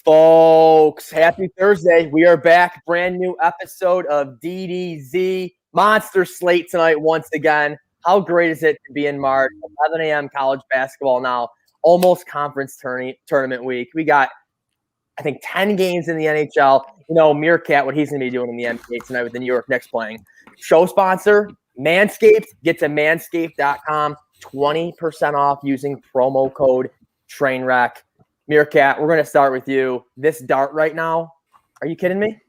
Folks, happy Thursday. We are back. Brand new episode of DDZ. Monster slate tonight once again. How great is it to be in March? 11 a.m. college basketball now. Almost conference tournament week. We got, I think, 10 games in the NHL. You know, MereKat, what he's going to be doing in the NBA tonight with the New York Knicks playing. Show sponsor, Manscaped. Get to manscaped.com. 20% off using promo code TRAINWRECK. MereKat, we're going to start with you. This dart right now, are you kidding me?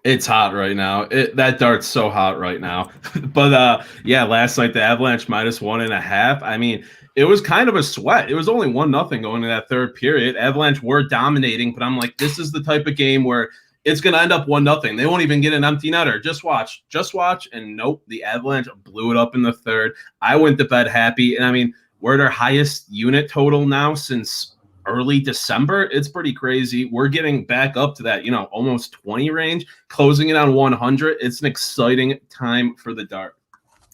It's hot right now. That dart's so hot right now. But, yeah, last night the Avalanche -1.5. I mean, it was kind of a sweat. It was only 1-0 going to that third period. Avalanche were dominating, but I'm like, this is the type of game where it's going to end up 1-0. They won't even get an empty netter. Just watch. And nope, the Avalanche blew it up in the third. I went to bed happy. And, I mean, we're at our highest unit total now since early December. It's pretty crazy. We're getting back up to that, almost 20 range, closing it on 100. It's an exciting time for the dart.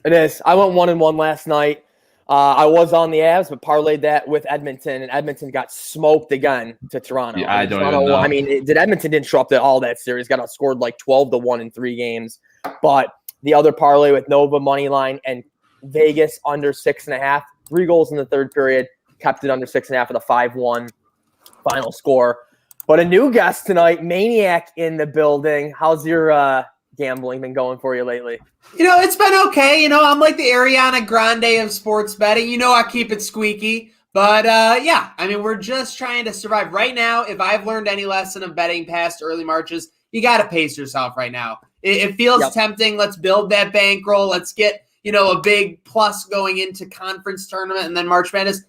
It is. I went 1-1 last night. I was on the Avs, but parlayed that with Edmonton, and Edmonton got smoked again to Toronto. Yeah, I don't even know. I mean, Edmonton didn't show up to all that series. Got outscored like 12-1 in 3 games. But the other parlay with Nova money line and Vegas under 6.5, 3 goals in the third period. Kept it under 6.5 with a 5-1 final score. But a new guest tonight, Maniac in the building. How's your gambling been going for you lately? It's been okay. I'm like the Ariana Grande of sports betting. I keep it squeaky. But, yeah, I mean, we're just trying to survive. Right now, if I've learned any lesson of betting past early Marches, you got to pace yourself right now. It feels tempting. Let's build that bankroll. Let's get, a big plus going into conference tournament and then March Madness.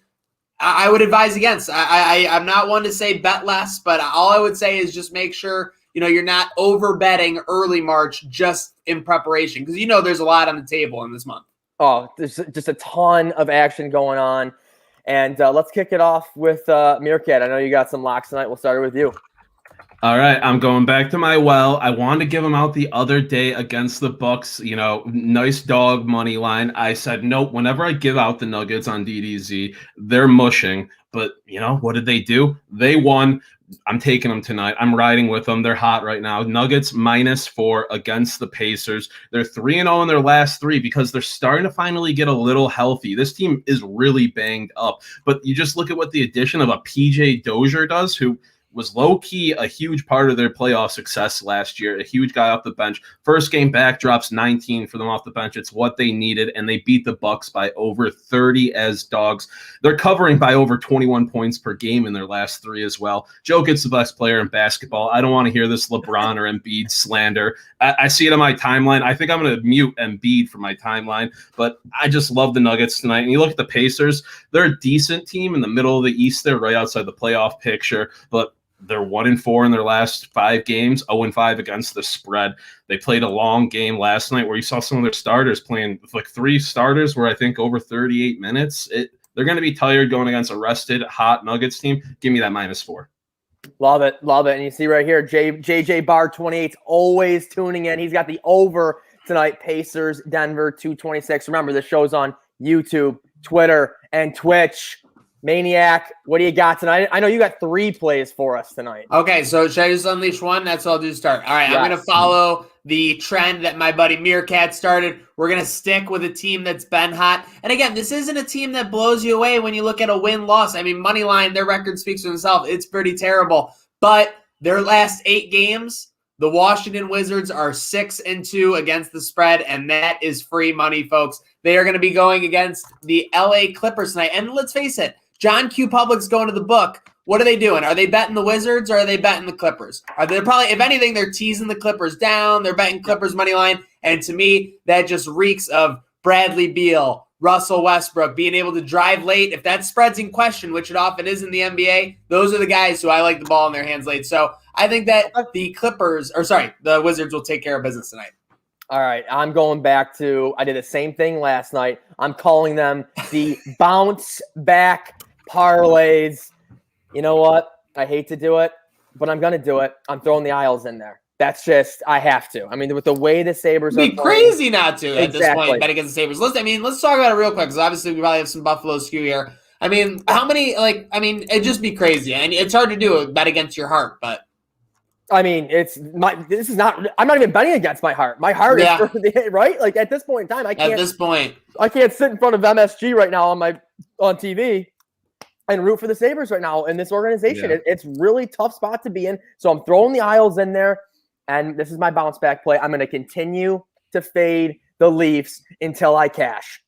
I would advise against. I'm not one to say bet less, but all I would say is just make sure, you're not over betting early March just in preparation because, there's a lot on the table in this month. Oh, there's just a ton of action going on. And let's kick it off with MereKat. I know you got some locks tonight. We'll start with you. All right, I'm going back to my well. I wanted to give them out the other day against the Bucks, nice dog money line. I said, nope, whenever I give out the Nuggets on DDZ, they're mushing. But, what did they do? They won. I'm taking them tonight. I'm riding with them. They're hot right now. Nuggets -4 against the Pacers. They're 3-0 in their last 3 because they're starting to finally get a little healthy. This team is really banged up. But you just look at what the addition of a PJ Dozier does, who was low-key a huge part of their playoff success last year, a huge guy off the bench. First game back, drops 19 for them off the bench. It's what they needed, and they beat the Bucks by over 30 as dogs. They're covering by over 21 points per game in their last 3 as well. Jokic's the best player in basketball. I don't want to hear this LeBron or Embiid slander. I see it on my timeline. I think I'm going to mute Embiid for my timeline, but I just love the Nuggets tonight. And you look at the Pacers, they're a decent team in the middle of the East. They're right outside the playoff picture, but they're 1-4 in their last 5 games, 0-5 against the spread. They played a long game last night where you saw some of their starters playing, like 3 starters were, I think, over 38 minutes. They're going to be tired going against a rested, hot Nuggets team. Give me that -4. Love it. And you see right here, JJ Bar 28 always tuning in. He's got the over tonight, Pacers, Denver 226. Remember, the show's on YouTube, Twitter, and Twitch. Maniac, what do you got tonight? I know you got 3 plays for us tonight. Okay, so should I just unleash one? That's all I'll do to start. All right, yes. I'm going to follow the trend that my buddy MereKat started. We're going to stick with a team that's been hot. And again, this isn't a team that blows you away when you look at a win-loss. I mean, Moneyline, their record speaks for themselves. It's pretty terrible. But their last 8 games, the Washington Wizards are 6-2 against the spread, and that is free money, folks. They are going to be going against the LA Clippers tonight. And let's face it, John Q. Public's going to the book. What are they doing? Are they betting the Wizards or are they betting the Clippers? Are they probably, if anything, they're teasing the Clippers down. They're betting Clippers money line. And to me, that just reeks of Bradley Beal, Russell Westbrook being able to drive late. If that spread's in question, which it often is in the NBA, those are the guys who I like the ball in their hands late. So I think that the Wizards will take care of business tonight. All right, I'm going back to, I did the same thing last night. I'm calling them the bounce back parlays. You know what? I hate to do it, but I'm going to do it. I'm throwing the Isles in there. That's just, I have to. I mean, with the way the Sabres are crazy not to at this point bet against the Sabres. Let's talk about it real quick because obviously we probably have some Buffalo skew here. I mean, how many, it'd just be crazy. And it's hard to do a bet against your heart, but. I mean, I'm not even betting against my heart. My heart is for the, right? Like at this point in time, I can't sit in front of MSG right now on TV and root for the Sabres right now in this organization. Yeah. It's really tough spot to be in. So I'm throwing the Isles in there, and this is my bounce back play. I'm going to continue to fade the Leafs until I cash.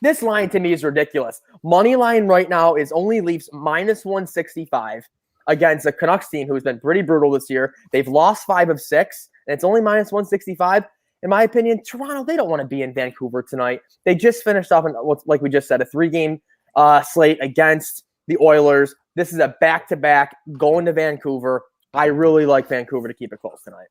This line to me is ridiculous. Money line right now is only Leafs minus 165 against a Canucks team who's been pretty brutal this year. They've lost 5 of 6, and it's only minus 165. In my opinion, Toronto, they don't want to be in Vancouver tonight. They just finished off, like we just said, a 3-game slate against the Oilers. This is a back-to-back going to Vancouver. I really like Vancouver to keep it close tonight.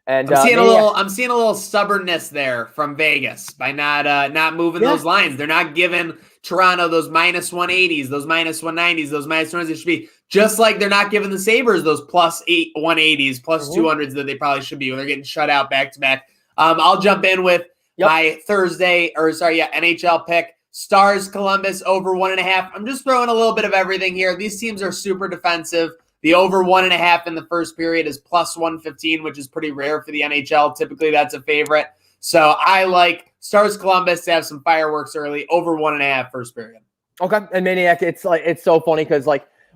And I'm seeing a little stubbornness there from Vegas by not moving those lines. They're not giving Toronto those minus 180s, those minus 190s, those minus 200s. It should be just like they're not giving the Sabres those plus 180s, plus 200s that they probably should be when they're getting shut out back to back. I'll jump in with my NHL pick. Stars Columbus over 1.5. I'm just throwing a little bit of everything here. These teams are super defensive. The over 1.5 in the first period is plus 115, which is pretty rare for the NHL. Typically, that's a favorite. So I like Stars Columbus to have some fireworks early, over 1.5 first period. Okay, and Maniac, it's so funny because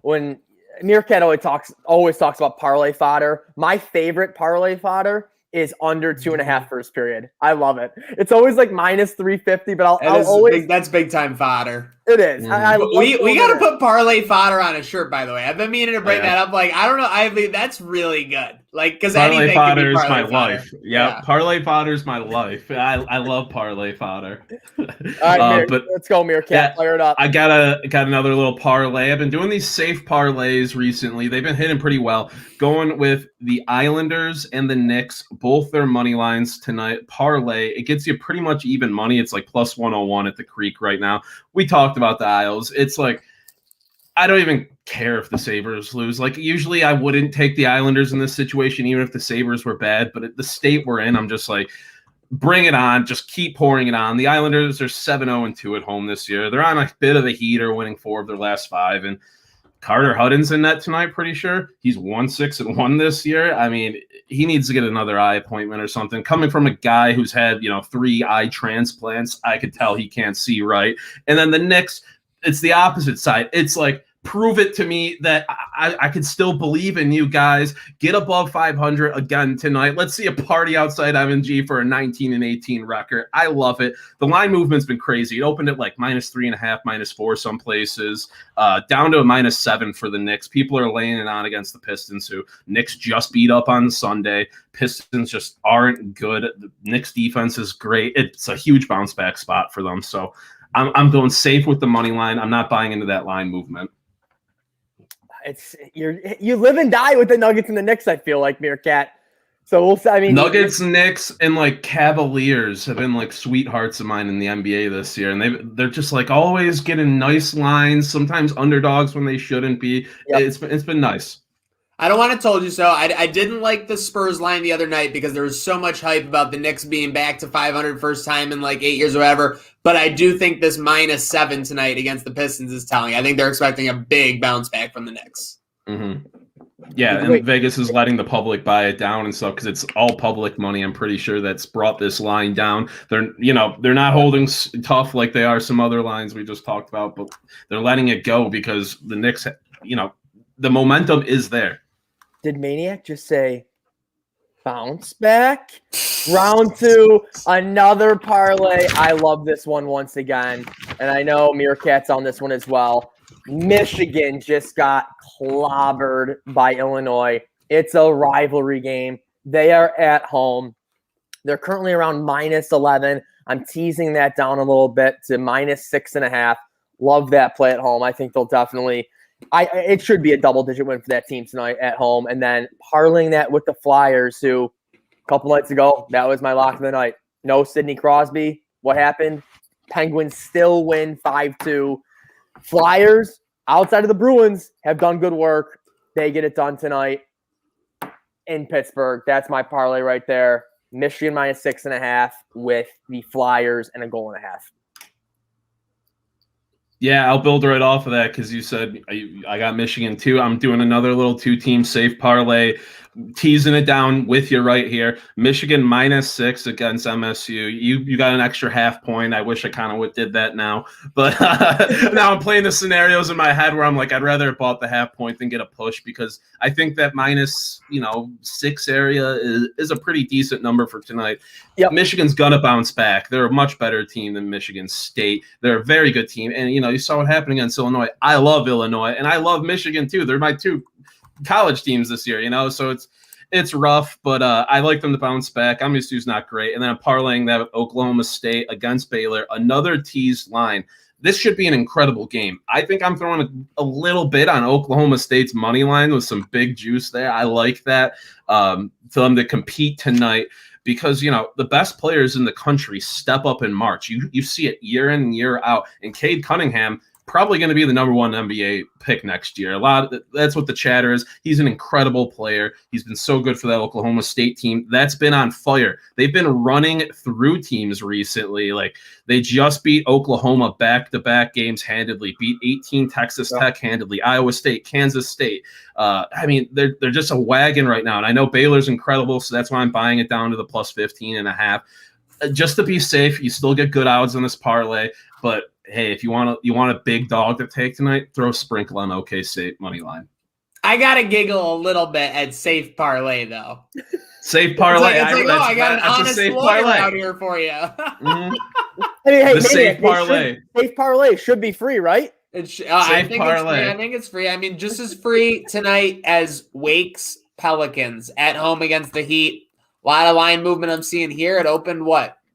when MereKat always talks about parlay fodder. My favorite parlay fodder is under 2.5 first period. I love it. It's always minus 350, but that's big time fodder. It is. We got to put parlay fodder on a shirt, by the way. I've been meaning to bring that up. I don't know. I mean, that's really good. Because parlay fodder is my fodder. life. Yeah, parlay fodder is my life. I love parlay fodder. All right, let's go, MereKat. Fire it up. I got another little parlay. I've been doing these safe parlays recently. They've been hitting pretty well. Going with the Islanders and the Knicks, both their money lines tonight. Parlay, it gets you pretty much even money. It's plus 101 at the Creek right now. We talked about the Isles. It's I don't even care if the Sabres lose. Usually I wouldn't take the Islanders in this situation, even if the Sabres were bad. But at the state we're in, I'm just bring it on. Just keep pouring it on. The Islanders are 7-0-2 at home this year. They're on a bit of a heater, winning 4 of their last 5. And Carter Hutton's in net tonight, pretty sure. He's 1-6-1 this year. I mean, he needs to get another eye appointment or something. Coming from a guy who's had, 3 eye transplants, I could tell he can't see right. And then the Knicks, it's the opposite side. It's prove it to me that I can still believe in you guys. Get above 500 again tonight. Let's see a party outside M&G for a 19-18 record. I love it. The line movement's been crazy. It opened at minus 3.5, minus 4 some places, down to a minus 7 for the Knicks. People are laying it on against the Pistons, who Knicks just beat up on Sunday. Pistons just aren't good. The Knicks defense is great. It's a huge bounce back spot for them. So I'm going safe with the money line. I'm not buying into that line movement. You live and die with the Nuggets and the Knicks, I feel like, MereKat. So we'll see. I mean, Nuggets, Knicks, and Cavaliers have been sweethearts of mine in the NBA this year, and they're just always getting nice lines. Sometimes underdogs when they shouldn't be. Yep. It's been nice. I don't want to told you so. I didn't like the Spurs line the other night because there was so much hype about the Knicks being back to 500 first time in 8 years or whatever. But I do think this minus 7 tonight against the Pistons is telling. I think they're expecting a big bounce back from the Knicks. Mm-hmm. Yeah, and Vegas is letting the public buy it down and stuff because it's all public money. I'm pretty sure that's brought this line down. They're not holding tough like they are some other lines we just talked about, but they're letting it go because the Knicks, the momentum is there. Did Maniac just say bounce back? Round 2, another parlay. I love this one once again. And I know MereKat's on this one as well. Michigan just got clobbered by Illinois. It's a rivalry game. They are at home. They're currently around minus 11. I'm teasing that down a little bit to minus 6.5. Love that play at home. I think they'll definitely it should be a double-digit win for that team tonight at home. And then parlaying that with the Flyers, who a couple nights ago, that was my lock of the night. No Sidney Crosby. What happened? Penguins still win 5-2. Flyers, outside of the Bruins, have done good work. They get it done tonight in Pittsburgh. That's my parlay right there. Michigan minus 6.5 with the Flyers and a 1.5 goals. Yeah, I'll build right off of that because you said I got Michigan too. I'm doing another little 2-team safe parlay, teasing it down with you right here. Michigan -6 against MSU. You got an extra half point. I wish I kind of did that now, but now I'm playing the scenarios in my head where I'm like, I'd rather have bought the half point than get a push because I think that -6 area is a pretty decent number for tonight. Yep. Michigan's gonna bounce back. They're a much better team than Michigan State. They're a very good team, and you saw what happened against Illinois. I love Illinois, and I love Michigan too. They're my two college teams this year, so it's rough, but I like them to bounce back. MSU's not great, and then I'm parlaying that with Oklahoma State against Baylor, another teased line. This should be an incredible game. I think I'm throwing a little bit on Oklahoma State's money line with some big juice there. I like that for them to compete tonight. Because, the best players in the country step up in March. You see it year in, year out. And Cade Cunningham, probably going to be the #1 NBA pick next year. That's what the chatter is. He's an incredible player. He's been so good for that Oklahoma State team. That's been on fire. They've been running through teams recently. Like, they just beat Oklahoma back-to-back games handedly, beat 18 Texas Tech handedly, Iowa State, Kansas State. They're just a wagon right now. And I know Baylor's incredible, so that's why I'm buying it down to the +15.5. Just to be safe, you still get good odds on this parlay, but hey, if you want a big dog to take tonight, throw a sprinkle on OK State money line. I gotta giggle a little bit at safe parlay though. Safe parlay. I got an honest lawyer out here for you. Mm-hmm. Safe parlay. Safe parlay should be free, right? I think it's free. I mean, just as free tonight as Wake's Pelicans at home against the Heat. A lot of line movement I'm seeing here. It opened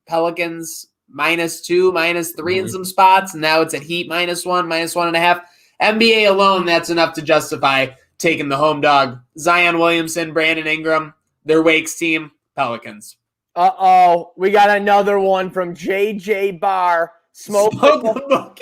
Pelicans -2, -3 in some spots, and now it's at Heat -1, -1.5. NBA alone, that's enough to justify taking the home dog. Zion Williamson, Brandon Ingram, their Wake's team, Pelicans. We got another one from JJ Barr. Smoke the book.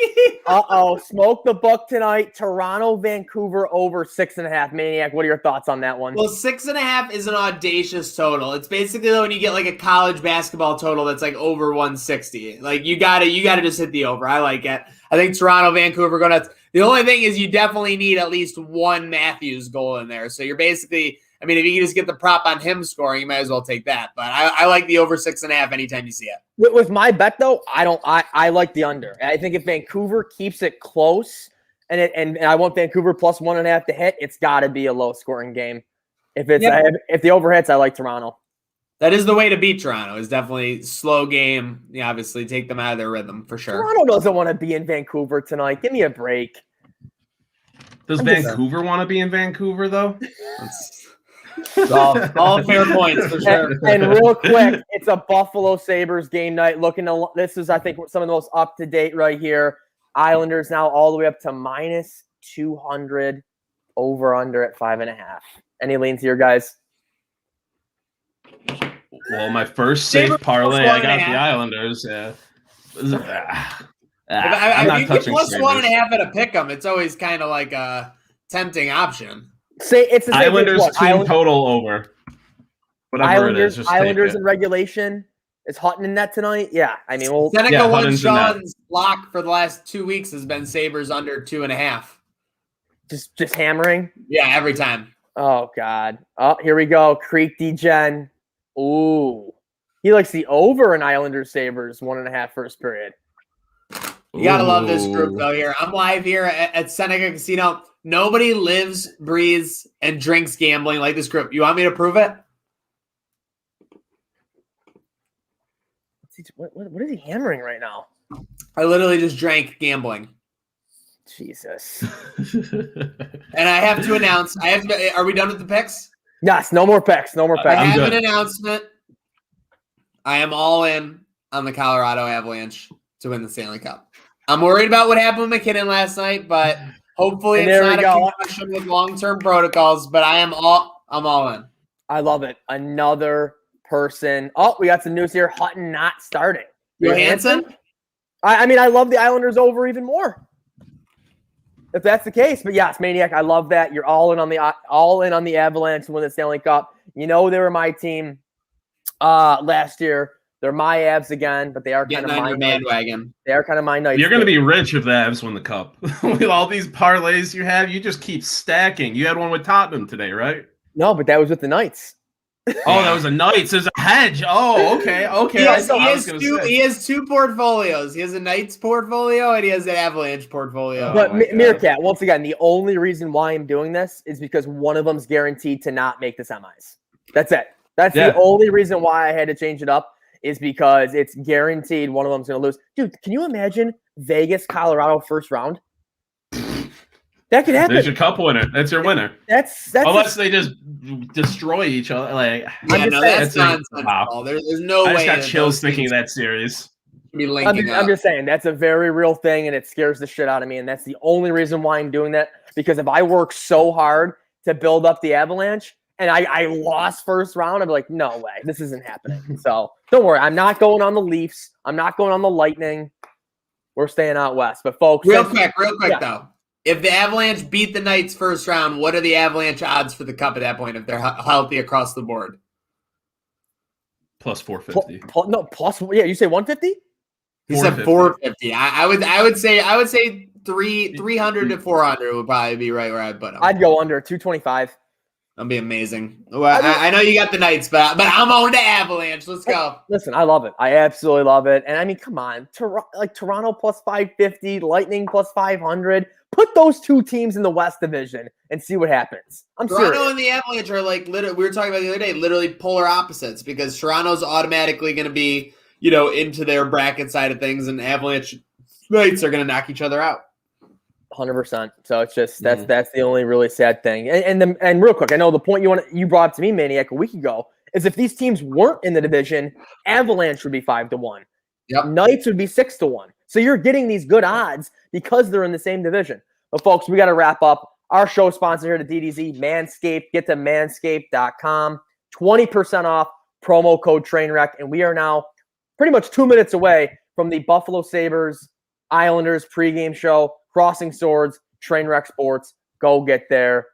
Smoke the book tonight. Toronto, Vancouver over 6.5. Maniac, what are your thoughts on that one? Well, 6.5 is an audacious total. It's basically when you get like a college basketball total that's like over 160. Like you gotta just hit the over. I like it. I think Toronto, Vancouver go nuts. The only thing is you definitely need at least one Matthews goal in there. So you're basically, if you can just get the prop on him scoring, you might as well take that. But I like the over 6.5 anytime you see it. With my bet though, I like the under. I think if Vancouver keeps it close and I want Vancouver +1.5 to hit, it's got to be a low scoring game. If the over hits, I like Toronto. That is the way to beat Toronto. Is definitely slow game. Yeah, obviously take them out of their rhythm for sure. Toronto doesn't want to be in Vancouver tonight. Give me a break. Does Vancouver want to be in Vancouver though? all fair points for sure. And real quick, it's a Buffalo Sabres game night. This is, I think, some of the most up to date right here. Islanders now all the way up to -200, over under at 5.5. Any leans here, guys? Well, my first safe parlay, I got the Islanders. Yeah. I'm not touching plus 1.5 at a pick'em. It's always kind of like a tempting option. Say it's the Islanders team total over. Whatever it is, just Islanders in regulation. Is Hutton in that tonight? Yeah, Seneca One Sean's lock for the last 2 weeks has been Sabres under 2.5. Just hammering. Yeah, every time. Oh God. Oh, here we go. Creek Degen. Ooh, he likes the over in Islanders Sabres 1.5 first period. You gotta love this group though. Here, I'm live here at Seneca Casino. Nobody lives, breathes, and drinks gambling like this group. You want me to prove it? What is he hammering right now? I literally just drank gambling. Jesus. And I have to announce. Are we done with the picks? Yes. No more picks. No more picks. I have an announcement. I am all in on the Colorado Avalanche to win the Stanley Cup. I'm worried about what happened with McKinnon last night, but hopefully it's not a concussion with long-term protocols. But I'm all in. I love it. Another person. Oh, we got some news here. Hutton not starting. Johansson? I love the Islanders over even more. If that's the case, but yes, Maniac, I love that. You're all in on the Avalanche to win the Stanley Cup. They were my team last year. They're my Avs again, but they are kind Getting of on my your bandwagon. They are kind of my Knights. You're going to be rich if the Avs win the cup. With all these parlays you have, you just keep stacking. You had one with Tottenham today, right? No, but that was with the Knights. Oh, that was a Knights. There's a hedge. Oh, okay. He has two portfolios. He has a Knights portfolio and he has an Avalanche portfolio. But MereKat, once again, the only reason why I'm doing this is because one of them's guaranteed to not make the semis. That's it. That's the only reason why I had to change it up, is because it's guaranteed one of them's going to lose. Dude, can you imagine Vegas, Colorado first round? That could happen. There's your cup winner. That's your winner. That's unless they just destroy each other. Like, yeah, no, that's nonsense. Wow. There's no way. I just got chills thinking of that series. I'm just saying that's a very real thing, and it scares the shit out of me. And that's the only reason why I'm doing that. Because if I work so hard to build up the Avalanche and I lost first round, I'm like, no way, this isn't happening. So don't worry, I'm not going on the Leafs. I'm not going on the Lightning. We're staying out west. But folks, real quick though. If the Avalanche beat the Knights first round, what are the Avalanche odds for the cup at that point if they're healthy across the board? Plus 450. You say 150? He said 450. I would say 300 to 400 would probably be right where I'd put them. I'd go under 225. That'd be amazing. Well, I know you got the Knights, but I'm on to Avalanche. Let's go. Listen, I love it. I absolutely love it. And I mean, come on, Toronto plus 550, Lightning plus 500. Put those two teams in the West Division and see what happens. Toronto and the Avalanche are like literally. We were talking about the other day, literally polar opposites, because Toronto's automatically going to be, into their bracket side of things, and Avalanche Knights are going to knock each other out. 100%. So it's just that's the only really sad thing. And real quick, I know the point you brought up to me, Maniac, a week ago, is if these teams weren't in the division, Avalanche would be 5-1. Yep. Knights would be 6-1. So you're getting these good odds because they're in the same division. But folks, we got to wrap up. Our show sponsor here to DDZ, Manscaped. Get to manscaped.com. 20% off, promo code Trainwreck. And we are now pretty much 2 minutes away from the Buffalo Sabres Islanders pregame show. Crossing Swords, Trainwreck Sports. Go get there.